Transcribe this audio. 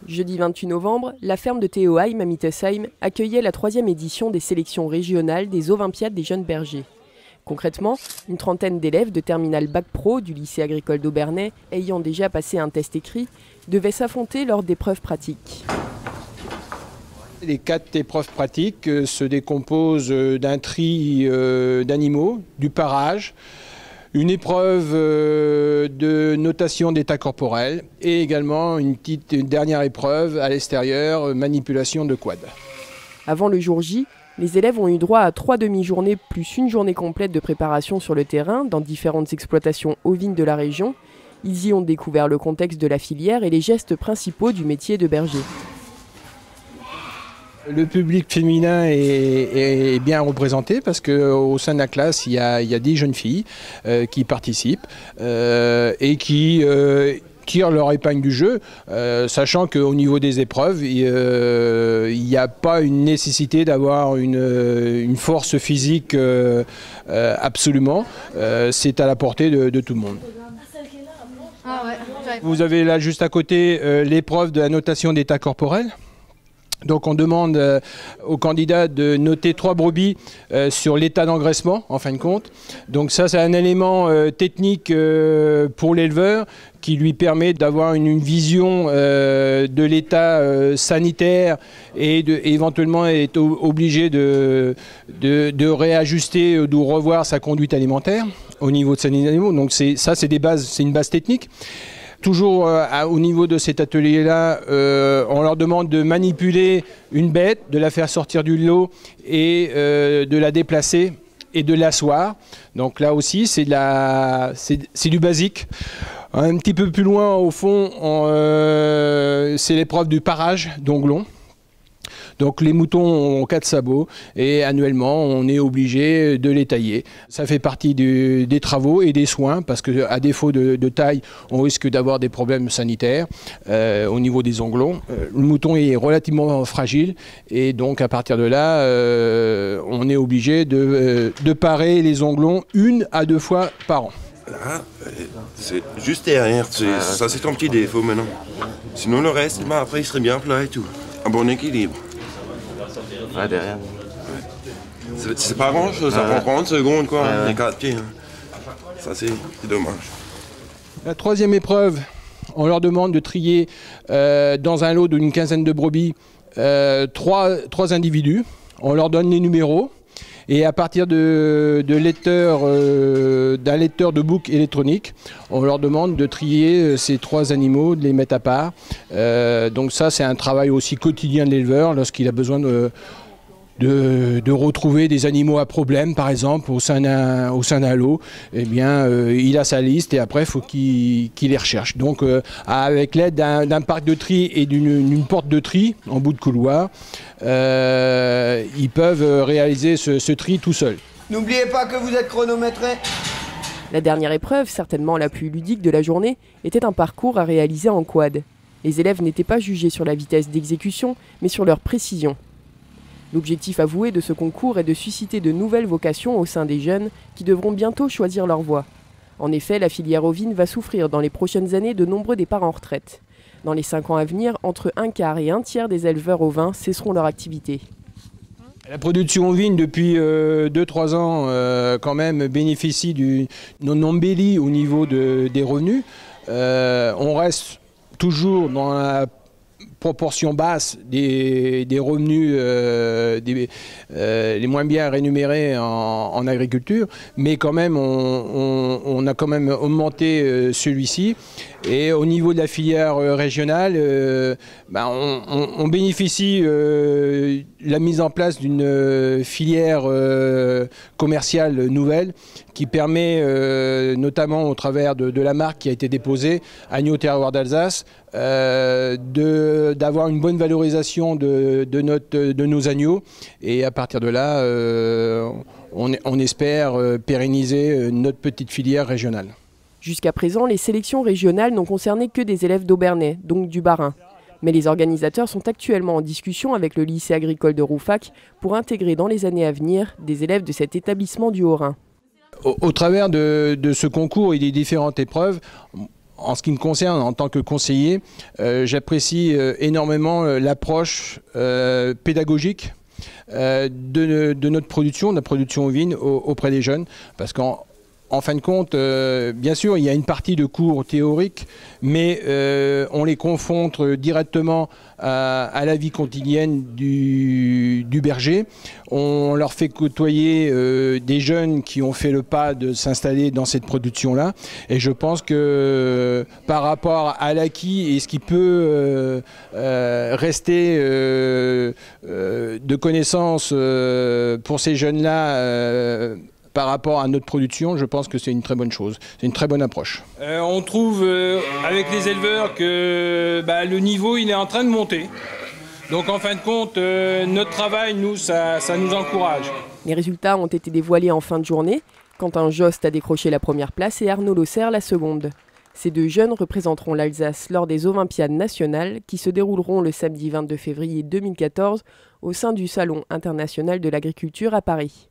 Jeudi 28 novembre, la ferme de Théoheim à Mittesheim accueillait la 3e édition des sélections régionales des Olympiades des jeunes bergers. Concrètement, une trentaine d'élèves de terminale Bac Pro du lycée agricole d'Aubernais, ayant déjà passé un test écrit, devaient s'affronter lors d'épreuves pratiques. Les 4 épreuves pratiques se décomposent d'un tri d'animaux, du parage, une épreuve de notation d'état corporel et également une dernière épreuve à l'extérieur, manipulation de quad. Avant le jour J, les élèves ont eu droit à 3 demi-journées plus une journée complète de préparation sur le terrain dans différentes exploitations ovines de la région. Ils y ont découvert le contexte de la filière et les gestes principaux du métier de berger. Le public féminin est bien représenté parce qu'au sein de la classe, il y a 10 jeunes filles qui participent et qui tirent leur épingle du jeu, sachant qu'au niveau des épreuves, il n'y a pas une nécessité d'avoir une force physique absolument. C'est à la portée de tout le monde. Vous avez là juste à côté l'épreuve de la notation d'état corporel. Donc on demande aux candidats de noter 3 brebis sur l'état d'engraissement en fin de compte. Donc ça c'est un élément technique pour l'éleveur qui lui permet d'avoir une vision de l'état sanitaire et éventuellement est obligé de réajuster ou de revoir sa conduite alimentaire au niveau de ses animaux. Donc c'est une base technique. Toujours au niveau de cet atelier-là, on leur demande de manipuler une bête, de la faire sortir du lot et de la déplacer et de l'asseoir. Donc là aussi, c'est du basique. Un petit peu plus loin, au fond, c'est l'épreuve du parage d'onglons. Donc les moutons ont 4 sabots et annuellement on est obligé de les tailler. Ça fait partie des travaux et des soins parce qu'à défaut de taille, on risque d'avoir des problèmes sanitaires au niveau des onglons. Le mouton est relativement fragile et donc à partir de là, on est obligé de parer les onglons 1 à 2 fois par an. Là, c'est juste derrière, ça c'est ton petit défaut maintenant. Sinon le reste, après il serait bien plat et tout. Un bon équilibre. Ouais, derrière. C'est pas grand chose, ça prend 30 secondes quoi, les 4 pieds. Ça c'est dommage. La 3e épreuve, on leur demande de trier dans un lot d'une quinzaine de brebis 3 individus. On leur donne les numéros et à partir d'un lecteur de bouc électronique, on leur demande de trier ces 3 animaux, de les mettre à part. Donc ça c'est un travail aussi quotidien de l'éleveur lorsqu'il a besoin de retrouver des animaux à problème, par exemple, au sein d'un lot. Eh bien, il a sa liste et après, il faut qu'il les recherche. Donc, avec l'aide d'un parc de tri et d'une porte de tri en bout de couloir, ils peuvent réaliser ce tri tout seuls. N'oubliez pas que vous êtes chronométré. La dernière épreuve, certainement la plus ludique de la journée, était un parcours à réaliser en quad. Les élèves n'étaient pas jugés sur la vitesse d'exécution, mais sur leur précision. L'objectif avoué de ce concours est de susciter de nouvelles vocations au sein des jeunes qui devront bientôt choisir leur voie. En effet, la filière ovine va souffrir dans les prochaines années de nombreux départs en retraite. Dans les 5 ans à venir, entre 1/4 et 1/3 des éleveurs ovins cesseront leur activité. La production ovine, depuis 2-3 ans, quand même, bénéficie d'une embellie au niveau des revenus. On reste toujours dans la proportion basse des revenus les moins bien rémunérés en agriculture, mais quand même on a quand même augmenté celui-ci. Et au niveau de la filière régionale, on bénéficie de la mise en place d'une filière commerciale nouvelle qui permet, notamment au travers de la marque qui a été déposée, Agneau Terroir d'Alsace, d'avoir une bonne valorisation de nos agneaux. Et à partir de là, on espère pérenniser notre petite filière régionale. Jusqu'à présent, les sélections régionales n'ont concerné que des élèves d'Aubernais, donc du Bas-Rhin. Mais les organisateurs sont actuellement en discussion avec le lycée agricole de Rouffach pour intégrer dans les années à venir des élèves de cet établissement du Haut-Rhin. Au travers de ce concours et des différentes épreuves, En ce qui me concerne, en tant que conseiller, j'apprécie énormément l'approche pédagogique de notre production, de la production ovine auprès des jeunes, parce qu'en fin de compte, bien sûr, il y a une partie de cours théoriques, mais on les confronte directement à la vie quotidienne du berger. On leur fait côtoyer des jeunes qui ont fait le pas de s'installer dans cette production-là. Et je pense que par rapport à l'acquis et ce qui peut rester de connaissances pour ces jeunes-là, par rapport à notre production, je pense que c'est une très bonne chose. C'est une très bonne approche. On trouve avec les éleveurs que le niveau il est en train de monter. Donc en fin de compte, notre travail, nous, ça nous encourage. Les résultats ont été dévoilés en fin de journée. Quentin Jost a décroché la première place et Arnaud Losser la seconde. Ces deux jeunes représenteront l'Alsace lors des Olympiades nationales qui se dérouleront le samedi 22 février 2014 au sein du Salon international de l'agriculture à Paris.